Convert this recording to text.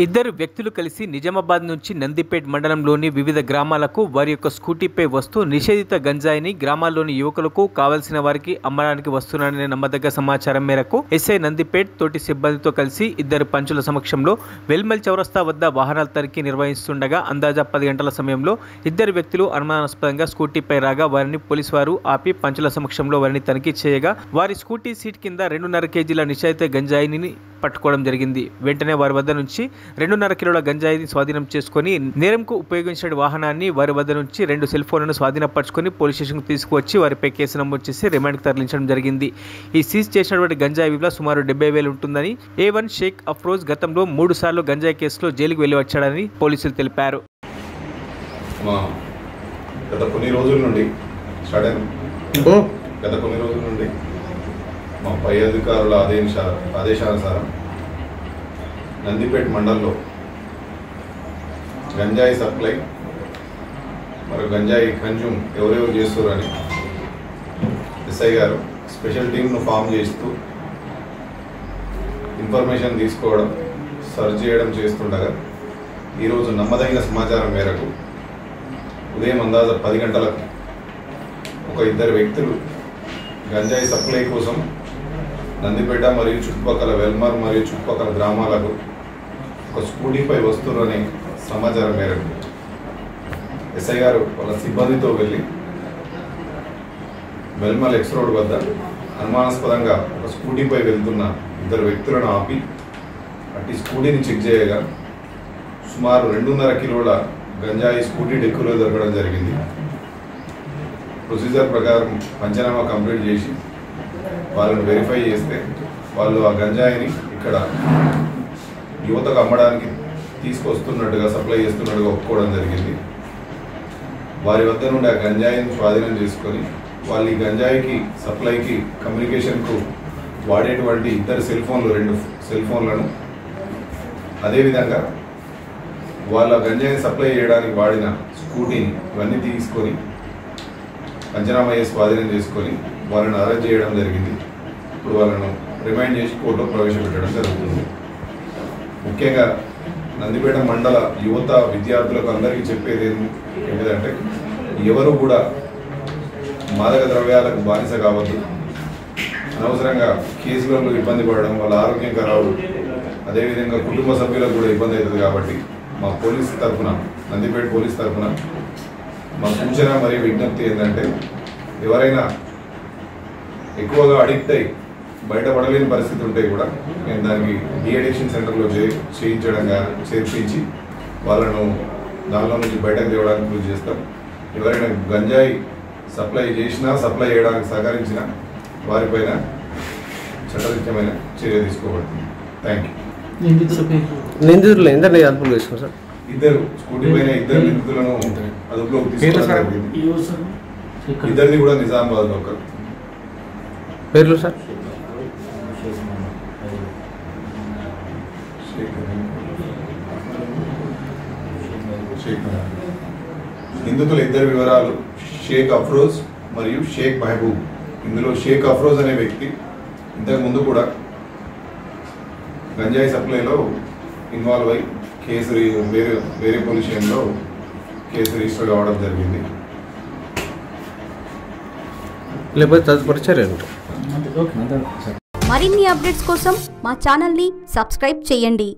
ఇద్దరు వ్యక్తులు కలిసి నిజామాబాద్ నుంచి నందిపేట్ మండలంలోని వివిధ గ్రామాలకు వారి యొక్క స్కూటీపై వస్తూ నిషేధిత గంజాయిని గ్రామాల్లోని యువకులకు కావాల్సిన వారికి అమ్మడానికి వస్తున్నారనే నమ్మదగ్గ సమాచారం మేరకు ఎస్ఐ నందిపేట్ తోటి సిబ్బందితో కలిసి ఇద్దరు పంచుల సమక్షంలో వెల్మల్ చౌరస్తా వద్ద వాహనాల తనిఖీ నిర్వహిస్తుండగా అందాజా 10 గంటల సమయంలో ఇద్దరు వ్యక్తులు అనుమానాస్పదంగా స్కూటీపై రాగా వారిని పోలీసు వారు ఆపి పంచుల సమక్షంలో వారిని తనిఖీ చేయగా వారి స్కూటీ సీట్ కింద 2.5 కేజీల నిషేధిత గంజాయిని పట్టుకోవడం జరిగింది. వెంటనే వారి వద్ద నుంచి 2.5 కిలోల గంజాయిని స్వాధీనం చేసుకుని నేరంకు ఉపయోగించిన వాహనాన్ని వారి వద్ద నుంచి 2 సెల్ ఫోన్లను స్వాధీనపరుచుకొని పోలీస్ స్టేషన్కు తీసుకువచ్చి వారిపై కేసు నమోదు చేసి రిమాండ్కి తరలించడం జరిగింది. ఈ సీజ్ చేసినటువంటి గంజాయి విలువ సుమారు 70,000 ఉంటుందని A1 షేక్ అఫ్రోజ్ గతంలో 3 సార్లు గంజాయి కేసులో జైలుకు వెళ్లి వచ్చాడని పోలీసులు తెలిపారు. గత కొన్ని రోజుల నుండి మా పై అధికారుల ఆదేశానుసారం నందిపేట్ మండలంలో గంజాయి సప్లై మరియు గంజాయి కన్జ్యూమ్ ఎవరెవరు చేస్తారని ఎస్ఐ గారు స్పెషల్ టీమ్ను ఫామ్ చేస్తూ ఇన్ఫర్మేషన్ తీసుకోవడం సర్చ్ చేయడం చేస్తుండగా ఈరోజు నమ్మదగిన సమాచారం మేరకు ఉదయం అందాజ 10 గంటలకు ఒక ఇద్దరు వ్యక్తులు గంజాయి సప్లై కోసం నందిపేట మరియు చుట్టుపక్కల వెల్మర్ మరియు చుట్టుపక్కల గ్రామాలకు ఒక స్కూటీపై వస్తున్నారనే సమాచారం మేరకు ఎస్ఐ గారు వాళ్ళ సిబ్బందితో వెళ్ళి వెల్మర్ ఎక్స్ రోడ్ వద్ద అనుమానాస్పదంగా ఒక స్కూటీపై వెళ్తున్న ఇద్దరు వ్యక్తులను ఆపి అట్టి స్కూటీని చెక్ చేయగా సుమారు 2.5 కిలోల గంజాయి స్కూటీ డెక్కులో దొరకడం జరిగింది. ప్రొసీజర్ ప్రకారం పంచనామా కంప్లీట్ చేసి వాళ్ళని వెరిఫై చేస్తే వాళ్ళు ఆ గంజాయిని ఇక్కడ యువతకు అమ్మడానికి తీసుకొస్తున్నట్టుగా సప్లై చేస్తున్నట్టుగా ఒప్పుకోవడం జరిగింది. వారి వద్ద నుండి ఆ గంజాయిని స్వాధీనం చేసుకొని వాళ్ళు ఈ గంజాయికి సప్లైకి కమ్యూనికేషన్కు వాడేటువంటి 2 సెల్ ఫోన్లను అదేవిధంగా వాళ్ళ గంజాయిని సప్లై చేయడానికి వాడిన స్కూటీని ఇవన్నీ తీసుకొని పంచనామా చేసి స్వాధీనం చేసుకొని వాళ్ళని అరెస్ట్ చేయడం జరిగింది. ఇప్పుడు వాళ్ళను రిమైండ్ చేసి కోర్టులో ప్రవేశపెట్టడం జరుగుతుంది. ముఖ్యంగా నందిపేట మండల యువత విద్యార్థులకు అందరికీ చెప్పేది ఏమిటంటే ఎవరు కూడా మాదక ద్రవ్యాలకు బానిస కావద్దు. అనవసరంగా కేసులలో ఇబ్బంది పడడం వాళ్ళ ఆరోగ్యం ఖరాబు, అదేవిధంగా కుటుంబ సభ్యులకు కూడా ఇబ్బంది అవుతుంది. కాబట్టి మా పోలీస్ తరఫున నందిపేట పోలీస్ తరఫున మా సూచన మరియు విజ్ఞప్తి ఏంటంటే ఎవరైనా ఎక్కువగా అడిక్ట్ అయ్యి బయటపడలేని పరిస్థితి ఉంటే కూడా మేము దానికి డీఅడిక్షన్ సెంటర్లో చేర్పించి వాళ్ళను దానిలో నుంచి బయటకు తేవడానికి కృషి చేస్తాం. ఎవరైనా గంజాయి సప్లై చేసినా సప్లై చేయడానికి సహకరించినా వారిపైన చట్టరీత్యమైన చర్య తీసుకోబడుతుంది. Thank you. ఇద్దరు స్కూటీ పైన ఇద్దరు నిందితులను అదుపులోకి తీసుకోవడం. ఇద్దరిది కూడా నిజామాబాద్ లోకల్. పేర్లు సార్? నిందితుల ఇద్దరు వివరాలు షేక్ అఫ్రోజ్ మరియు షేక్ మహబూబ్. ఇందులో షేక్ అఫ్రోజ్ అనే వ్యక్తి ఇంతకుముందు కూడా గంజాయి సప్లైలో ఇన్వాల్వ్ అయి కేసు వేరే పోలీస్ స్టేషన్లో కేసు రిజిస్టర్ కావడం జరిగింది. లేకపోతే తదుపరి చర్యలు. మరిన్ని అప్డేట్స్ కోసం మా ఛానల్ని సబ్స్క్రైబ్ చేయండి.